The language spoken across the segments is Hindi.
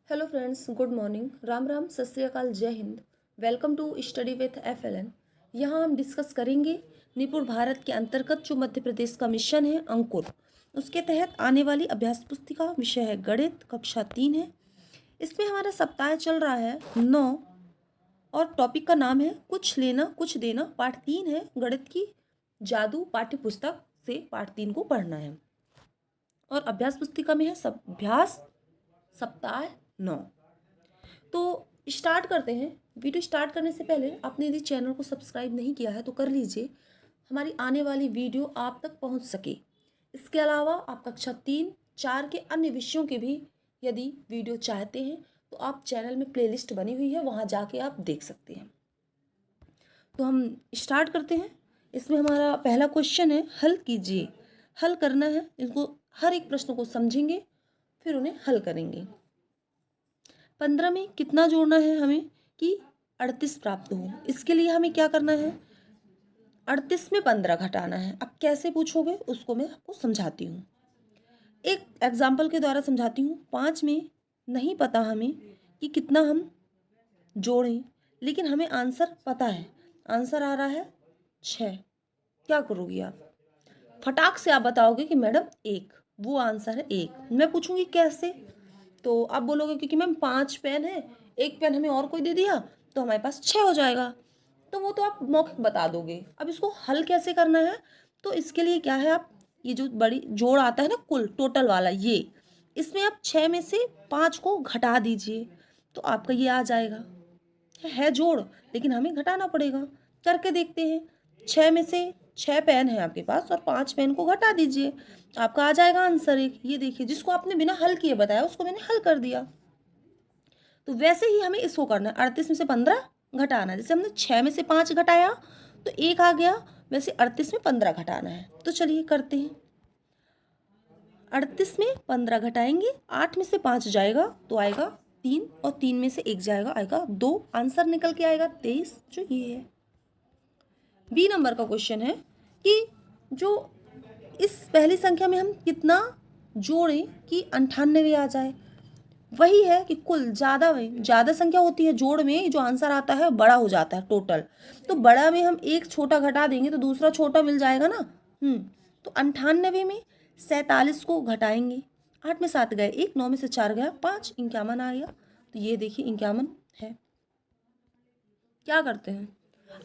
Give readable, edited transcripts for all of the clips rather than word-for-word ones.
Hello friends, good morning, Ram Ram, सत श्री अकाल, जय हिंद। Welcome to study with FLN। यहाँ हम डिस्कस करेंगे निपुण भारत के अंतर्गत जो मध्य प्रदेश का मिशन है अंकुर, उसके तहत आने वाली अभ्यास पुस्तिका। विषय है गणित, कक्षा 3 है। इसमें हमारा सप्ताह चल रहा है 9 और टॉपिक का नाम है कुछ लेना कुछ देना। पाठ 3 है गणित की जादू पाठ्य पुस्तक से पाठ 3 को पढ़ना है और अभ्यास पुस्तिका में है अभ्यास सप्ताह 9। तो स्टार्ट करते हैं। वीडियो स्टार्ट करने से पहले आपने यदि चैनल को सब्सक्राइब नहीं किया है तो कर लीजिए, हमारी आने वाली वीडियो आप तक पहुंच सके। इसके अलावा आप कक्षा 3, 4 के अन्य विषयों के भी यदि वीडियो चाहते हैं तो आप चैनल में प्लेलिस्ट बनी हुई है, वहां जाके आप देख सकते हैं। तो हम स्टार्ट करते हैं। इसमें हमारा पहला क्वेश्चन है, हल कीजिए। हल करना है, इनको हर एक प्रश्न को समझेंगे फिर उन्हें हल करेंगे। 15 में कितना जोड़ना है हमें कि 38 प्राप्त हो। इसके लिए हमें क्या करना है, 38 में 15 घटाना है। अब कैसे पूछोगे उसको मैं आपको समझाती हूँ, एक एग्जाम्पल के द्वारा समझाती हूँ। 5 में नहीं पता हमें कि कितना हम जोड़ें, लेकिन हमें आंसर पता है। आंसर आ रहा है 6। क्या करोगी आप? फटाक से आप बताओगे कि मैडम 1, वो आंसर है 1। मैं पूछूंगी कैसे, तो आप बोलोगे क्योंकि मैम 5 पेन है, एक पेन हमें और कोई दे दिया तो हमारे पास 6 हो जाएगा। तो वो तो आप मौखिक बता दोगे। अब इसको हल कैसे करना है, तो इसके लिए क्या है, आप ये जो बड़ी जोड़ आता है ना कुल टोटल वाला, ये इसमें आप 6 में से 5 को घटा दीजिए तो आपका ये आ जाएगा। है जोड़ लेकिन हमें घटाना पड़ेगा। करके देखते हैं। 6 में से 6 पेन है आपके पास और 5 पेन को घटा दीजिए, आपका आ जाएगा आंसर 1। ये देखिए, जिसको आपने बिना हल किए बताया उसको मैंने हल कर दिया। तो वैसे ही हमें इसको करना है, 38 में से 15 घटाना है। जैसे हमने 6 में से 5 घटाया तो 1 आ गया, वैसे 38 में 15 घटाना है। तो चलिए करते हैं। 38 में 15 घटाएंगे, 8 में से 5 जाएगा तो आएगा 3 और 3 में से 1 जाएगा, आएगा 2। आंसर निकल के आएगा 23, जो ये है। बी नंबर का क्वेश्चन है कि जो इस पहली संख्या में हम कितना जोड़ें कि 98 आ जाए। वही है कि कुल ज़्यादा संख्या होती है, जोड़ में जो आंसर आता है बड़ा हो जाता है टोटल। तो बड़ा में हम एक छोटा घटा देंगे तो दूसरा छोटा मिल जाएगा ना। तो 98 में 47 को घटाएंगे। 8 में 7 गए 1, 9 में से 4 गया 5, 51 आ गया। तो ये देखिए 51 है। क्या करते हैं,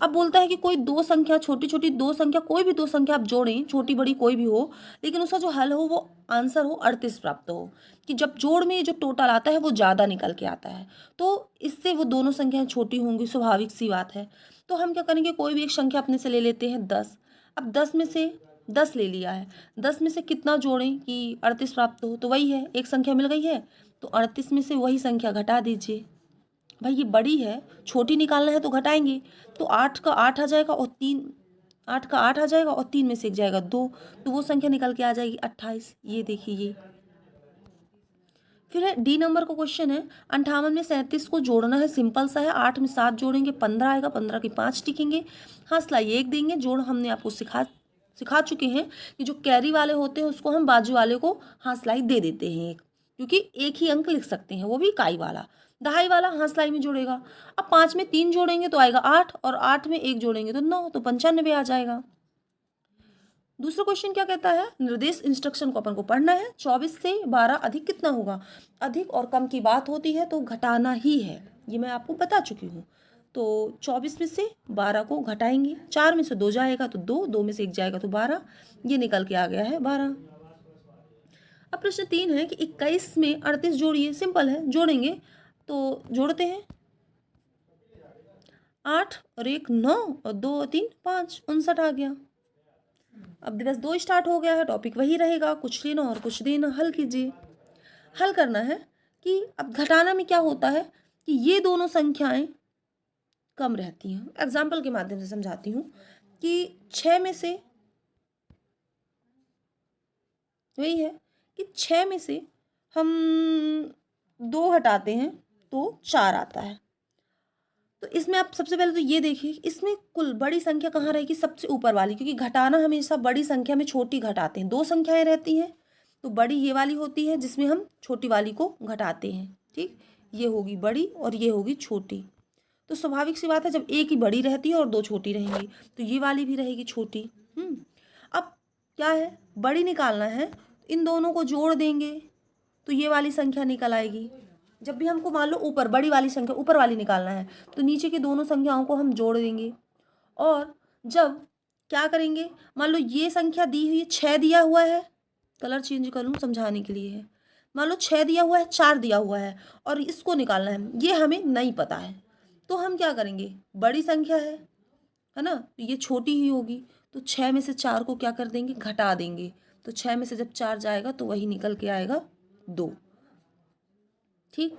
अब बोलता है कि कोई दो संख्या, छोटी छोटी दो संख्या, कोई भी दो संख्या आप जोड़ें, छोटी बड़ी कोई भी हो, लेकिन उसका जो हल हो वो आंसर हो 38 प्राप्त हो। कि जब जोड़ में जो टोटल आता है वो ज़्यादा निकल के आता है, तो इससे वो दोनों संख्याएं छोटी होंगी, स्वाभाविक सी बात है। तो हम क्या करेंगे, कोई भी एक संख्या अपने से ले लेते हैं 10। अब 10 में से 10 ले लिया है, 10 में से कितना जोड़ें कि 38 प्राप्त हो, तो वही है, एक संख्या मिल गई है तो 38 में से वही संख्या घटा दीजिए। भाई ये बड़ी है, छोटी निकालना है तो घटाएंगे। तो 8 का 8 आ जाएगा और 3, 8 का 8 आ जाएगा और 3 में से एक जाएगा 2, तो वो संख्या निकल के आ जाएगी 28। ये देखिए ये। फिर है डी नंबर का क्वेश्चन है, 58 में 37 को जोड़ना है। सिंपल सा है, 8 में 7 जोड़ेंगे 15 आएगा, 15 के 5 टिकेंगे, हाँ सिलाई 1 देंगे। जोड़ हमने आपको सिखा चुके हैं कि जो कैरी वाले होते हैं उसको हम बाजू वाले को हाँ सिलाई दे देते हैं एक, क्योंकि एक ही अंक लिख सकते हैं, वो भी इकाई वाला। दहाई वाला हाँ सिलाई में जुड़ेगा। अब 5 में 3 जोड़ेंगे तो आएगा 8 और 8 में 1 जोड़ेंगे तो 9, तो 95 आ जाएगा। दूसरा क्वेश्चन क्या कहता है, निर्देश इंस्ट्रक्शन को अपन को पढ़ना है। 24 से 12 अधिक कितना होगा। अधिक और कम की बात होती है तो घटाना ही है, ये मैं आपको बता चुकी हूँ। तो 24 में से 12 को घटाएंगे, 4 में से 2 जाएगा तो 2, 2 में से 1 जाएगा तो 12, ये निकल के आ गया है 12। अब प्रश्न 3 है कि 21 में 38 जोड़िए। सिंपल है, जोड़ेंगे तो जोड़ते हैं। 8 और 1 9 और 2 और 3 5, 59 आ गया। अब दिवस 2 स्टार्ट हो गया है, टॉपिक वही रहेगा, कुछ लेना और कुछ देना। हल कीजिए। हल करना है कि अब घटाना में क्या होता है कि ये दोनों संख्याएं कम रहती हैं। एग्जाम्पल के माध्यम से समझाती हूँ कि 6 में से, वही है कि 6 में से हम 2 हटाते हैं तो 4 आता है। तो इसमें आप सबसे पहले तो ये देखिए, इसमें कुल बड़ी संख्या कहाँ रहेगी, सबसे ऊपर वाली, क्योंकि घटाना हमेशा बड़ी संख्या में छोटी घटाते हैं। 2 संख्याएं रहती हैं तो बड़ी ये वाली होती है जिसमें हम छोटी वाली को घटाते हैं। ठीक, ये होगी बड़ी और ये होगी छोटी। तो स्वाभाविक सी बात है, जब एक ही बड़ी रहती है और दो छोटी रहेंगी तो ये वाली भी रहेगी छोटी। अब क्या है, बड़ी निकालना है, इन दोनों को जोड़ देंगे तो ये वाली संख्या निकल आएगी। जब भी हमको मान लो ऊपर बड़ी वाली संख्या ऊपर वाली निकालना है तो नीचे की दोनों संख्याओं को हम जोड़ देंगे। और जब क्या करेंगे, मान लो ये संख्या दी हुई है 6 दिया हुआ है, कलर चेंज कर लूँ समझाने के लिए है। मान लो 6 दिया हुआ है, 4 दिया हुआ है और इसको निकालना है, ये हमें नहीं पता है। तो हम क्या करेंगे, बड़ी संख्या है ना, तो ये छोटी ही होगी। तो 6 में से 4 को क्या कर देंगे, घटा देंगे। तो 6 में से जब 4 जाएगा तो वही निकल के आएगा 2। ठीक,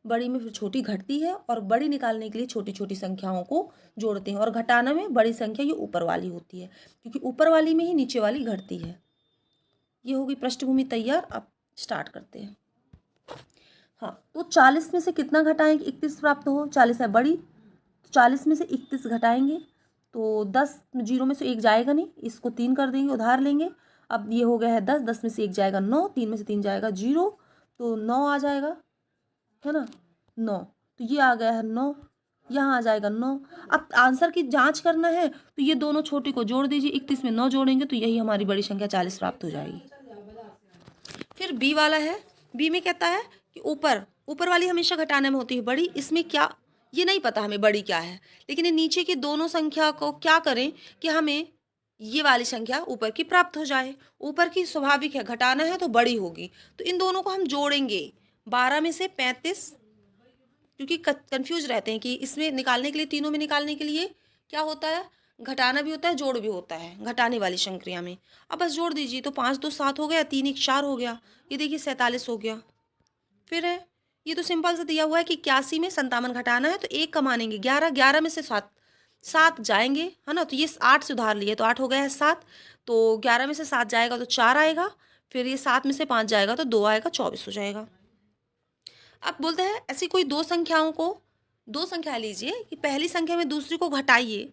बड़ी में फिर छोटी घटती है और बड़ी निकालने के लिए छोटी छोटी संख्याओं को जोड़ते हैं। और घटाना में बड़ी संख्या ये ऊपर वाली होती है, क्योंकि ऊपर वाली में ही नीचे वाली घटती है। ये होगी पृष्ठभूमि तैयार। अब स्टार्ट करते हैं। हाँ, तो 40 में से कितना घटाएंगे, 31 प्राप्त हो। 40 है बड़ी, तो 40 में से 31 घटाएंगे तो 10, जीरो में से 1 जाएगा नहीं, इसको 3 कर देंगे, उधार लेंगे। अब ये हो गया है 10, 10 में से 1 जाएगा 9, 3 में से 3 जाएगा 0, तो 9 आ जाएगा, है ना, 9। तो ये आ गया है 9, यहाँ आ जाएगा 9। अब आंसर की जांच करना है तो ये दोनों छोटी को जोड़ दीजिए, 31 में 9 जोड़ेंगे तो यही हमारी बड़ी संख्या 40 प्राप्त हो जाएगी। फिर बी वाला है, बी में कहता है कि ऊपर वाली हमेशा घटाने में होती है बड़ी, इसमें क्या, ये नहीं पता हमें बड़ी क्या है, लेकिन ये नीचे की दोनों संख्या को क्या करें कि हमें ये वाली संख्या ऊपर की प्राप्त हो जाए। ऊपर की स्वाभाविक है, घटाना है तो बड़ी होगी, तो इन दोनों को हम जोड़ेंगे। 12 में से 35, क्योंकि कंफ्यूज रहते हैं कि इसमें निकालने के लिए, तीनों में निकालने के लिए क्या होता है, घटाना भी होता है जोड़ भी होता है घटाने वाली संक्रिया में। अब बस जोड़ दीजिए, तो 5 2 7 हो गया, 3 1 4 हो गया, ये देखिए 47 हो गया। फिर है, ये तो सिंपल से दिया हुआ है कि 81 में 57 घटाना है तो 1 कम आनेंगे, 11, 11 में से 7 जाएंगे, है ना, तो ये 8 से उधार लिए तो 8 हो गया है 7, तो 11 में से 7 जाएगा तो 4 आएगा, फिर ये 7 में से 5 जाएगा तो 2 आएगा, 24 हो जाएगा। अब बोलते हैं ऐसी कोई दो संख्याओं को, दो संख्या लीजिए कि पहली संख्या में दूसरी को घटाइए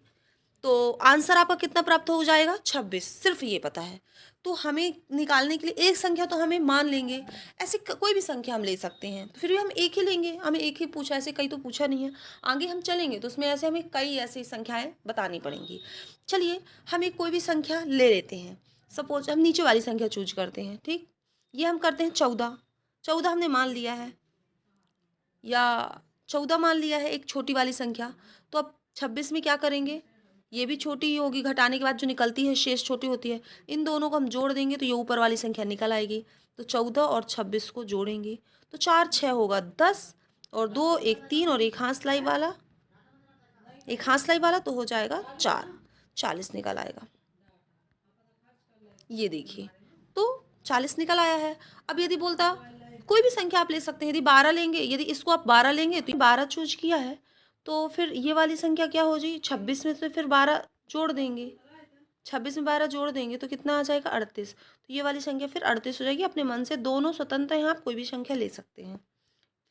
तो आंसर आपका कितना प्राप्त हो जाएगा, 26, सिर्फ ये पता है। तो हमें निकालने के लिए एक संख्या तो हमें मान लेंगे, ऐसे कोई भी संख्या हम ले सकते हैं, तो फिर भी हम एक ही लेंगे, हमें एक ही पूछा, ऐसे कई तो पूछा नहीं है। आगे हम चलेंगे तो उसमें ऐसे हमें कई ऐसी संख्याएं बतानी पड़ेंगी। चलिए हम एक कोई भी संख्या ले लेते हैं, सपोज हम नीचे वाली संख्या चूज करते हैं। ठीक, ये हम करते हैं 14, 14 हमने मान लिया है, या 14 मान लिया है, एक छोटी वाली संख्या। तो अब 26 में क्या करेंगे, ये भी छोटी ही होगी, घटाने के बाद जो निकलती है शेष छोटी होती है, इन दोनों को हम जोड़ देंगे तो ये ऊपर वाली संख्या निकल आएगी। तो 14 और 26 को जोड़ेंगे तो 4 6 होगा 10, और 2 1 3 और एक हाथ सिलाई वाला तो हो जाएगा 4, 40 निकल आएगा। ये देखिए, तो 40 निकल आया है। अब यदि बोलता कोई भी संख्या आप ले सकते हैं, यदि 12 लेंगे, यदि इसको आप 12 लेंगे तो 12 चूज किया है, तो फिर ये वाली संख्या क्या हो जाएगी, 26 में से फिर 12 जोड़ देंगे, 26 में 12 जोड़ देंगे तो कितना आ जाएगा 38, तो ये वाली संख्या फिर 38 हो जाएगी। अपने मन से दोनों स्वतंत्र हैं, आप कोई भी संख्या ले सकते हैं।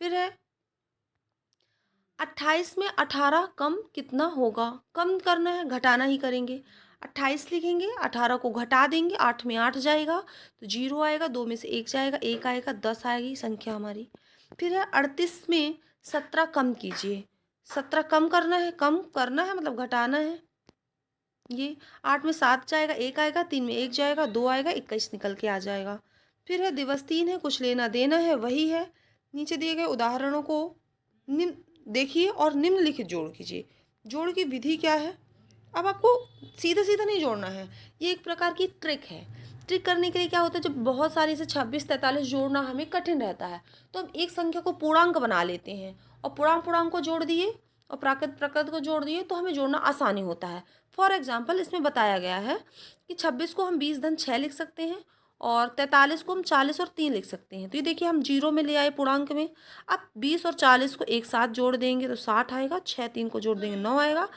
फिर है 28 में 18 कम कितना होगा, कम करना है, घटाना ही करेंगे। 28 लिखेंगे, 18 को घटा देंगे, 8 में 8 जाएगा तो 0 आएगा, 2 में से 1 जाएगा, 1 आएगा, 10 आएगी संख्या हमारी। फिर है 38 में 17 कम कीजिए, 17 कम करना है मतलब घटाना है। ये 8 में 7 जाएगा, 1 आएगा, 3 में 1 जाएगा, 2 आएगा, 21 निकल के आ जाएगा। फिर है दिवस 3 है, कुछ लेना देना है वही है। नीचे दिए गए उदाहरणों को निम्न देखिए और निम्नलिखित जोड़ कीजिए। जोड़ की विधि क्या है, अब आपको सीधा सीधा नहीं जोड़ना है, ये एक प्रकार की ट्रिक है। ट्रिक करने के लिए क्या होता है, जब बहुत सारी से 26 43 जोड़ना हमें कठिन रहता है तो हम एक संख्या को पूर्णांक बना लेते हैं और पूर्णांक को जोड़ दिए और प्राकृत को जोड़ दिए तो हमें जोड़ना आसानी होता है। फॉर एग्जाम्पल इसमें बताया गया है कि 26 को हम 20 धन 6 लिख सकते हैं और 43 को हम 40 और 3 लिख सकते हैं। तो ये देखिए हम 0 में ले आए पूर्णांक में। अब 20 और 40 को एक साथ जोड़ देंगे तो 60 आएगा, 6 3 को जोड़ देंगे 9 आएगा,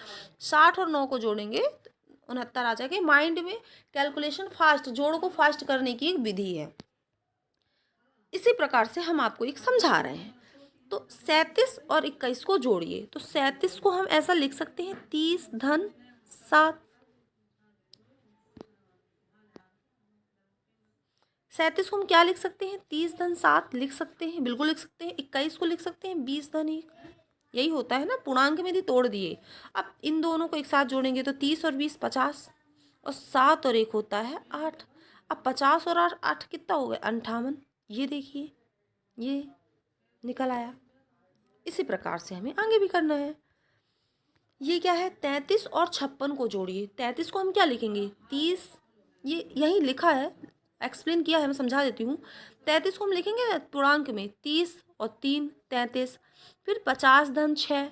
60 और 9 को जोड़ेंगे 69 आ जाएगा। माइंड में कैलकुलेशन फास्ट, जोड़ को फास्ट करने की एक विधि है। इसी प्रकार से हम आपको एक समझा रहे हैं। तो 37 और 21 को जोड़िए, तो 37 को हम ऐसा लिख सकते हैं 30 धन 7, 37 को हम क्या लिख सकते हैं, 30-7 लिख सकते हैं, बिल्कुल लिख सकते हैं। 21 को लिख सकते हैं 20-1, यही होता है ना, पूर्णांक में यदि तोड़ दिए। अब इन दोनों को एक साथ जोड़ेंगे तो 30 और 20 50, और 7 और 1 होता है 8। अब 50 और 8 कितना हो गया, 58। ये देखिए, ये निकल आया। इसी प्रकार से हमें आगे भी करना है। ये क्या है, 33 और 56 को जोड़िए। 33 को हम क्या लिखेंगे, 30, ये यही लिखा है, एक्सप्लेन किया है, मैं समझा देती हूँ। 33 को हम लिखेंगे पूर्णांक में, 30 और 3 33, फिर 50-6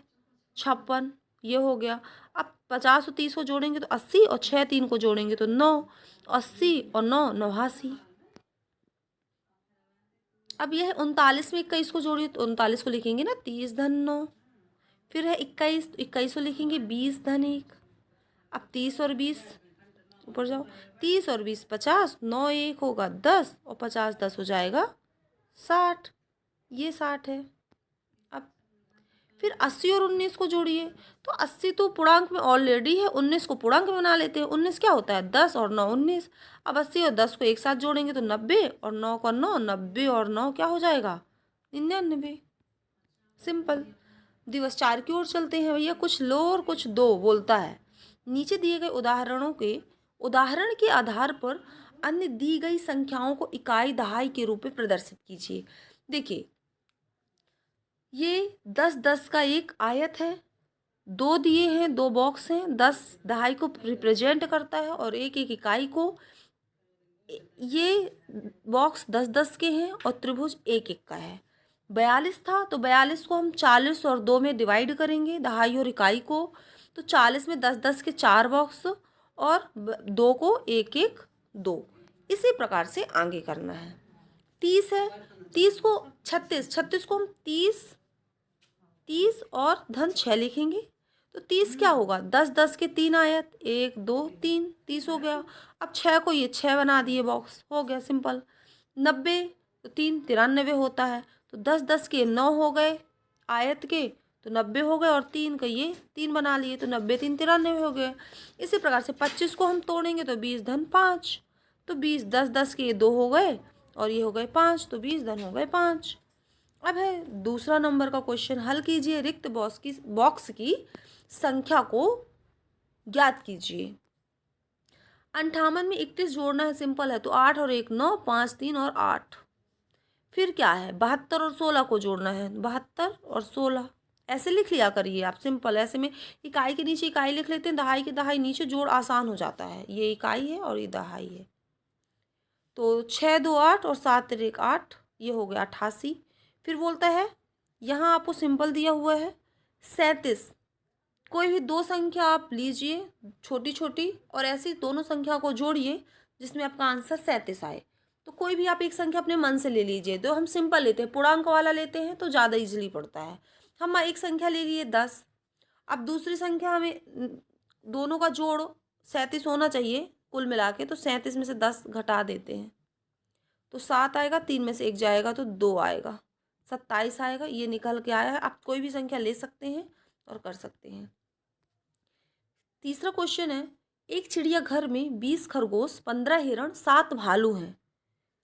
56, ये हो गया। अब 50 और 30 को जोड़ेंगे तो 80, और 6 3 को जोड़ेंगे तो 9, 80 और 9 89। अब यह 39 में 21 को जोड़िए तो 39 को लिखेंगे ना 30-9, फिर है 21, तो 21 को लिखेंगे 20-1। अब 30 और 20 ऊपर जाओ, 30 और 20 50, 9 1 होगा 10, और 50 10 हो जाएगा 60, ये 60 है। अब फिर 80 और 19 को जोड़िए, तो 80 तो पूर्णांक में ऑलरेडी है, 19 को पूर्णांक में बना लेते हैं। 19 क्या होता है, 10 और 9 19। अब 80 और 10 को एक साथ जोड़ेंगे तो 90, और 9 को 9, 90 और 9 क्या हो जाएगा, 99। सिंपल। दिवस 4 की ओर चलते हैं भैया। कुछ लो और कुछ दो बोलता है। नीचे दिए गए उदाहरण के आधार पर अन्य दी गई संख्याओं को इकाई दहाई के रूप में प्रदर्शित कीजिए। देखिए, ये 10-10 का एक आयत है, दो दिए हैं, दो बॉक्स हैं, 10 दहाई को रिप्रेजेंट करता है और एक एक इकाई को। ये बॉक्स 10-10 के हैं और त्रिभुज एक एक का है। 42 था तो 42 को हम 40 और 2 में डिवाइड करेंगे, दहाई और इकाई को। तो 40 में 10-10 के 4 बॉक्स, और 2 को एक एक 2। इसी प्रकार से आगे करना है। 30 है, 30 को 36 को हम 30 और धन 6 लिखेंगे। तो 30 क्या होगा, 10-10 के 3 आयत, 1 2 3, 30 हो गया। अब 6 को ये 6 बना दिए, बॉक्स हो गया सिंपल। 90 तो 3 93 होता है, तो 10-10 के 9 हो गए आयत के, तो 90 हो गए, और 3 का ये 3 बना लिए, तो 90 3 93 हो गए। इसी प्रकार से 25 को हम तोड़ेंगे तो 20 धन 5, तो 20 10-10 के ये 2 हो गए, और ये हो गए 5, तो 20 धन हो गए 5। अब है दूसरा नंबर का क्वेश्चन, हल कीजिए। रिक्त बॉक्स की संख्या को ज्ञात कीजिए। 58 में 31 जोड़ना है, सिंपल है, तो 8 और 1 9, 5 3 और 8। फिर क्या है, 72 और 16 को जोड़ना है, 72 और 16 ऐसे लिख लिया करिए आप, सिंपल। ऐसे में इकाई के नीचे इकाई लिख लेते हैं, दहाई के दहाई नीचे, जोड़ आसान हो जाता है। ये इकाई है और ये दहाई है, तो 6 2 8 और 7 1 8, ये हो गया 88। फिर बोलता है, यहाँ आपको सिंपल दिया हुआ है 37। कोई भी दो संख्या आप लीजिए छोटी छोटी, और ऐसी दोनों संख्या को जोड़िए जिसमें आपका आंसर 37 आए। तो कोई भी आप एक संख्या अपने मन से ले लीजिए। तो हम सिंपल लेते हैं, पूर्णांक वाला लेते हैं तो ज़्यादा इजीली पड़ता है। हम एक संख्या ले लिए 10। अब दूसरी संख्या हमें दोनों का जोड़ 37 होना चाहिए कुल मिला के, तो 37 में से 10 घटा देते हैं तो 7 आएगा, 3 में से 1 जाएगा तो 2 आएगा, 27 आएगा। ये निकल के आया है। आप कोई भी संख्या ले सकते हैं और कर सकते हैं। तीसरा क्वेश्चन है, एक चिड़ियाघर में 20 खरगोश, 15 हिरण, 7 भालू हैं।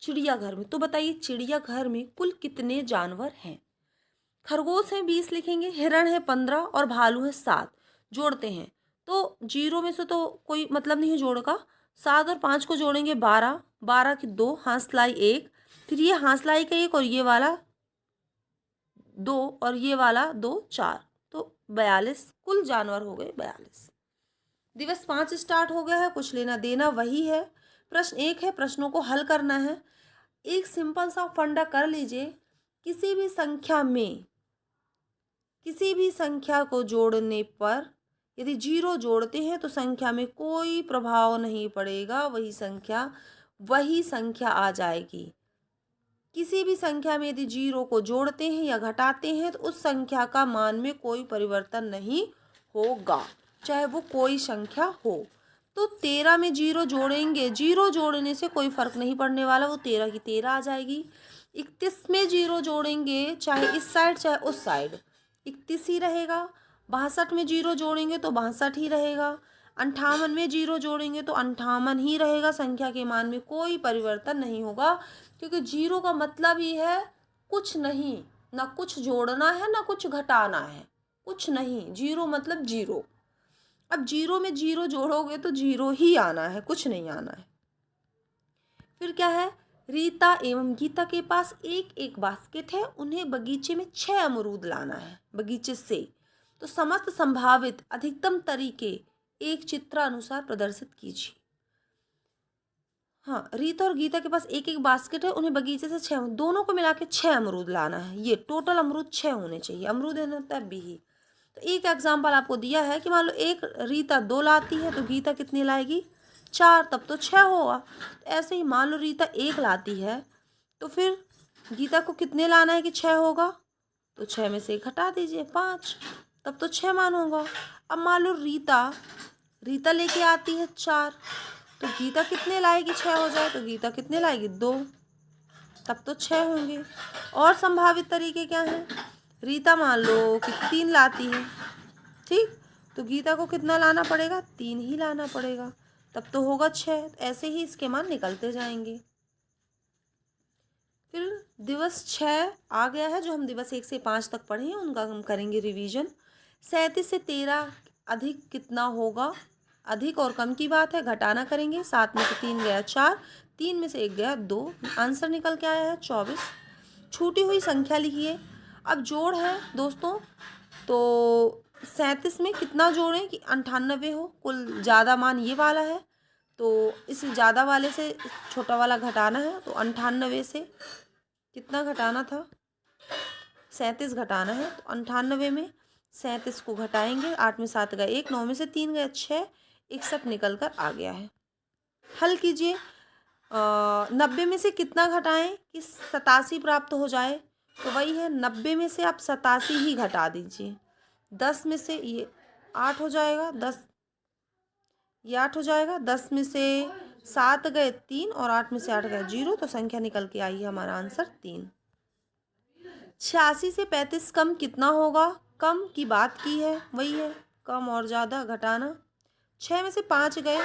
चिड़ियाघर में, तो बताइए चिड़ियाघर में कुल कितने जानवर हैं। खरगोश हैं 20 लिखेंगे, हिरण है 15 और भालू है 7। जोड़ते हैं तो 0 में से तो कोई मतलब नहीं है जोड़ का। 7 और 5 को जोड़ेंगे 12, 12 की 2, हांसलाई 1, फिर ये हांसलाई का 1 और ये वाला 2 और ये वाला 2 4, तो 42 कुल जानवर हो गए 42। दिवस 5 स्टार्ट हो गया है, कुछ लेना देना वही है। प्रश्न 1 है, प्रश्नों को हल करना है। एक सिंपल सा फंडा कर लीजिए, किसी भी संख्या को जोड़ने पर यदि 0 जोड़ते हैं तो संख्या में कोई प्रभाव नहीं पड़ेगा, वही संख्या आ जाएगी। किसी भी संख्या में यदि 0 को जोड़ते हैं या घटाते हैं तो उस संख्या का मान में कोई परिवर्तन नहीं होगा, चाहे वो कोई संख्या हो। तो 13 में 0 जोड़ेंगे, 0 जोड़ने से कोई फर्क नहीं पड़ने वाला, वो 13 की 13 आ जाएगी। 31 में 0 जोड़ेंगे, चाहे इस साइड चाहे उस साइड 31 ही रहेगा। 62 में 0 जोड़ेंगे तो 62 ही रहेगा। 58 में 0 जोड़ेंगे तो 58 ही रहेगा, संख्या के मान में कोई परिवर्तन नहीं होगा, क्योंकि 0 का मतलब ही है कुछ नहीं, ना कुछ जोड़ना है ना कुछ घटाना है, कुछ नहीं। 0 मतलब 0। अब 0 में 0 जोड़ोगे तो 0 ही आना है, कुछ नहीं आना है। फिर क्या है, रीता एवं गीता के पास एक एक बास्केट है, उन्हें बगीचे में 6 अमरूद लाना है बगीचे से। तो समस्त संभावित अधिकतम तरीके एक चित्रानुसार प्रदर्शित कीजिए। हाँ, रीता और गीता के पास एक एक बास्केट है, उन्हें बगीचे से 6, दोनों को मिला के 6 अमरूद लाना है। ये टोटल अमरूद 6 होने चाहिए, अमरूद है ना तब भी। तो एक एग्जाम्पल आपको दिया है कि मान लो एक रीता 2 लाती है तो गीता कितनी लाएगी, 4, तब तो 6 होगा। तो ऐसे ही मान लो रीता 1 लाती है तो फिर गीता को कितने लाना है कि 6 होगा, तो 6 में से 1 घटा दीजिए, 5, तब तो 6 मान होगा। अब मान लो रीता लेके आती है 4, तो गीता कितने लाएगी 6 हो जाए, तो गीता कितने लाएगी 2, तब तो 6 होंगे। और संभावित तरीके क्या हैं, रीता मान लो कि 3 लाती है, ठीक, तो गीता को कितना लाना पड़ेगा, 3 ही लाना पड़ेगा, तब तो होगा 6। ऐसे ही इसके मान निकलते जाएंगे। फिर दिवस 6 आ गया है, जो हम दिवस 1 से 5 तक पढ़े हैं उनका हम करेंगे रिवीजन। 37 से 13 अधिक कितना होगा, अधिक और कम की बात है, घटाना करेंगे। 7 में से 3 गया 4, 3 में से 1 गया 2, आंसर निकल के आया है 24। छूटी हुई संख्या लिखिए। अब जोड़ है दोस्तों, तो 37 में कितना जोड़ें कि 98 हो, कुल ज़्यादा मान ये वाला है, तो इस ज़्यादा वाले से छोटा वाला घटाना है, तो 98 से कितना घटाना था, 37 घटाना है, तो 98 में 37 को घटाएंगे, 8 में 7 गए 1, 9 में से 3 गए 6, 61 निकल कर आ गया है। हल कीजिए। 90 में से कितना घटाएं कि 87 प्राप्त हो जाए, तो वही है, 90 में से आप 87 ही घटा दीजिए। 10 में से ये 8 हो जाएगा, 10 ये 8 हो जाएगा, 10 में से 7 गए 3 और 8 में से 8 गए 0, तो संख्या निकल के आई है हमारा आंसर 3। 86 से 35 कम कितना होगा, कम की बात की है, वही है, कम और ज़्यादा घटाना। 6 में से 5 गए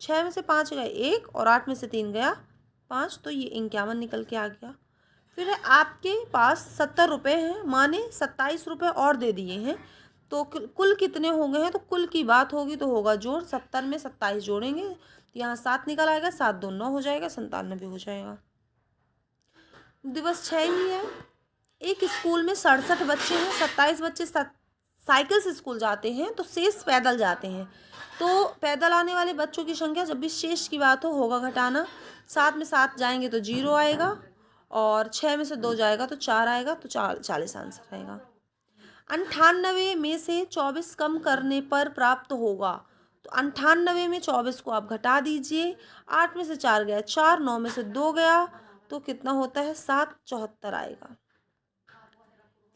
6 में से 5 गए 1 और 8 में से 3 गया 5, तो ये 51 निकल के आ गया। फिर है आपके पास 70 रुपये हैं, माने 27 रुपये और दे दिए हैं, तो कुल कितने हो गए हैं, तो कुल की बात होगी तो होगा जोड़। 70 में 27 जोड़ेंगे तो यहाँ 7 निकल आएगा, 7 2 9 हो जाएगा, 97 हो जाएगा। दिवस 6 ही है। एक स्कूल में 67 बच्चे हैं, 27 बच्चे साइकिल से स्कूल जाते हैं तो शेष पैदल जाते हैं। तो पैदल आने वाले बच्चों की संख्या, जब भी शेष की बात हो होगा घटाना। 7 में 7 जाएंगे तो 0 आएगा, और 6 में से 2 जाएगा तो 4 आएगा, तो 40 आंसर आएगा। 98 में से 24 कम करने पर प्राप्त होगा, तो 98 में 24 को आप घटा दीजिए। 8 में से 4 गया 4, 9 में से 2 गया, तो कितना होता है 7, 74 आएगा।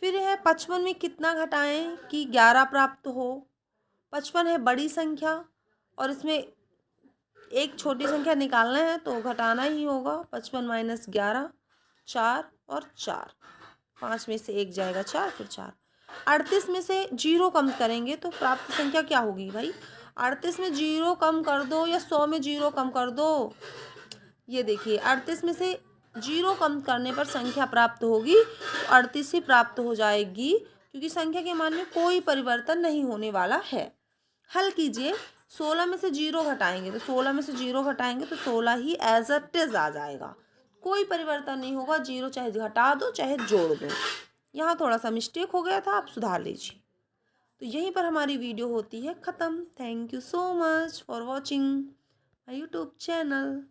फिर है 55 में कितना घटाएं कि 11 प्राप्त हो। 55 है बड़ी संख्या और इसमें एक छोटी संख्या निकालना है तो घटाना ही होगा। 55 माइनस 11, 4 और 4, 5 में से 1 जाएगा 4, फिर 4। 38 में से 0 कम करेंगे तो प्राप्त संख्या क्या होगी भाई, 38 में 0 कम कर दो या 100 में 0 कम कर दो। ये देखिए 38 में से 0 कम करने पर संख्या प्राप्त होगी, तो 38 ही प्राप्त हो जाएगी, क्योंकि संख्या के मान में कोई परिवर्तन नहीं होने वाला है। हल कीजिए। 16 में से 0 घटाएंगे तो 16 में से 0 घटाएंगे तो 16 ही एज इट इज आ जाएगा, कोई परिवर्तन नहीं होगा। 0 चाहे घटा दो चाहे जोड़ दो। यहाँ थोड़ा सा मिस्टेक हो गया था, आप सुधार लीजिए। तो यहीं पर हमारी वीडियो होती है ख़त्म। Thank you so much for watching my YouTube channel.